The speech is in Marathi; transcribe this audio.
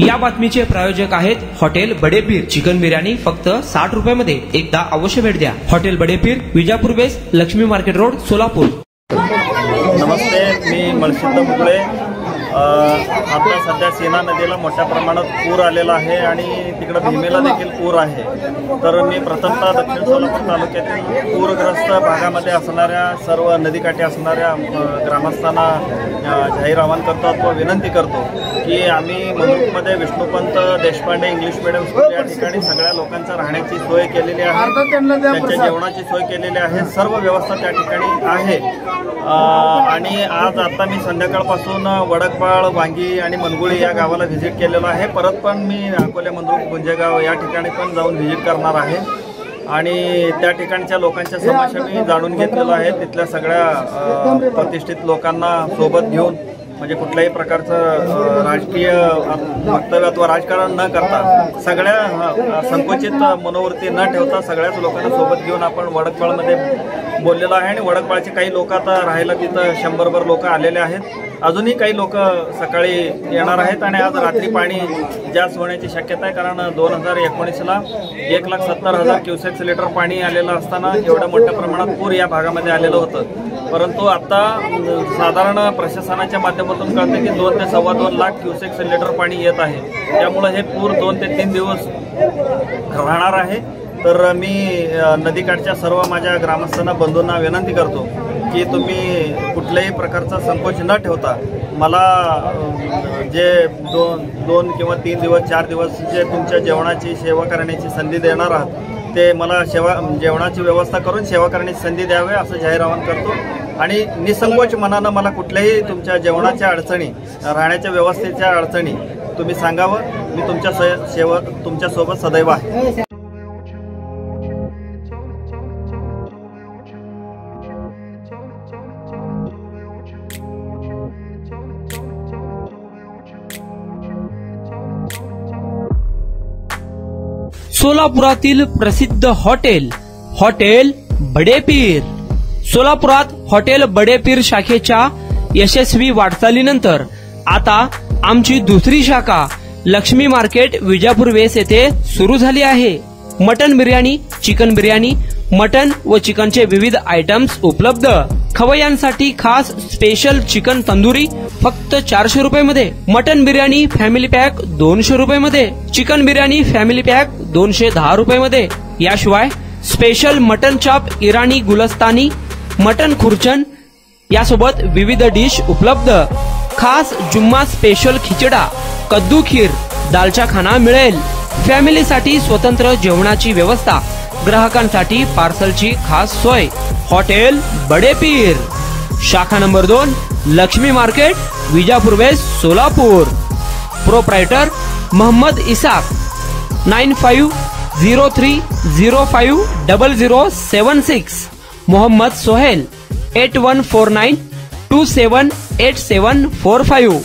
या बातमीचे प्रायोजक आहेत हॉटेल बडेपीर। चिकन बिर्याणी फक्त 60 रुपयामध्ये। एकदा अवश्य भेट द्या। Hotel Badepir, Vijapur west, Lakshmi market road, Solapur. नमस्ते, मी मळसिद्ध मुगळे। आता सध्या सीना नदीला मोठ्या प्रमाणात पूर आलेला आहे आणि तिकडे भीमेला देखील पूर आहे। तर मी प्रथमतः दक्षिण सोलापूर तालुक्यातील पूरग्रस्त भागामध्ये असणाऱ्या सर्व नदीकाठी असणाऱ्या ग्रामस्थांना जाहीर आवाहन करतो अथवा विनंती करतो की आम्ही मंगरुळमध्ये Vishnupant Deshpande English medium school या ठिकाणी सगळ्या लोकांच्या राहण्याची सोय केलेली आहे, त्यांच्या जेवणाची सोय केलेली आहे, सर्व व्यवस्था त्या ठिकाणी आहे। आणि आज आता मी संध्याकाळपासून वडकबाळ, वांगी आणि मनगुळी या गावाला व्हिजिट केलेलं आहे। परत पण मी अकोले, मंगरुळ, गुंजेगाव या ठिकाणी पण जाऊन व्हिजिट करणार आहे आणि त्या ठिकाणच्या लोकांच्या समस्या मी जाणून घेतलेलं आहे। तिथल्या सगळ्या प्रतिष्ठित लोकांना सोबत घेऊन, म्हणजे कुठल्याही प्रकारचं राजकीय वक्तव्य अथवा राजकारण न करता, सगळ्या संकुचित मनोवृत्ती न ठेवता सगळ्याच लोकांना सोबत घेऊन आपण वडकबाळमध्ये बोललेलो आहे। आणि वडकबाळचे काही लोक आता राहायला तिथं 100 लोक आलेले आहेत। अजूनही काही लोक सकाळी येणार आहेत आणि आज रात्री पाणी जास्त होण्याची शक्यता आहे, कारण 2019ला 1,70,000 क्युसेक्स लिटर पाणी आलेलं असताना एवढ्या मोठ्या प्रमाणात पूर या भागामध्ये आलेलं होतं। परंतु आता साधारण प्रशासनाच्या माध्यमातून कळतं की 2 ते 2.25 लाख क्युसेक्स लिटर पाणी येत आहे। त्यामुळे हे पूर 2 ते 3 दिवस राहणार आहे। तर मी नदीकाठच्या सर्व माझ्या ग्रामस्थांना, बंधूंना विनंती करतो की तुम्ही कुठल्याही प्रकारचा संकोच न ठेवता मला जे 2 किंवा 3 दिवस, 4 दिवस जे तुमच्या जेवणाची सेवा करण्याची संधी देणार आहात ते मला जेवणाची व्यवस्था करून सेवा करण्याची संधी द्यावी असं जाहीर आवाहन करतो। आणि निसंकोच मनानं मला कुठल्याही तुमच्या जेवणाच्या अडचणी, राहण्याच्या व्यवस्थेच्या अडचणी तुम्ही सांगावं। मी तुमच्यासोबत सदैव आहे। सोलापुरातील प्रसिद्ध हॉटेल बडेपीर। सोलापुरात हॉटेल बडेपीर शाखेच्या यशस्वी वाटचालीनंतर आता आमची दुसरी शाखा लक्ष्मी मार्केट, विजापूर वेस्ट येथे सुरू झाली आहे। Mutton biryani, chicken biryani, mutton व चिकनचे विविध आयटम्स उपलब्ध। खवय्यांसाठी खास स्पेशल चिकन तंदुरी फक्त 400 रुपयामध्ये। मटन बिर्याणी फॅमिली पॅक 200 रुपयामध्ये। चिकन बिर्याणी फॅमिली पॅक 210 रुपयामध्ये। याशिवाय स्पेशल मटन चाप, इराणी गुलस्तानी, मटन खुर्चन यासोबत विविध डिश उपलब्ध। खास जुम्मा स्पेशल खिचडा, कद्दू खीर, दालचा खाना मिळेल। फॅमिलीसाठी स्वतंत्र जेवणाची व्यवस्था, ग्राहकांसाठी पार्सलची खास सोय। हॉटेल बडेपीर, शाखा number 2, Laxmi market, Vijapur west, Solapur. Proprietor Mohammad Isaq, 9503050076। Mohammad Sohail, 8149278745।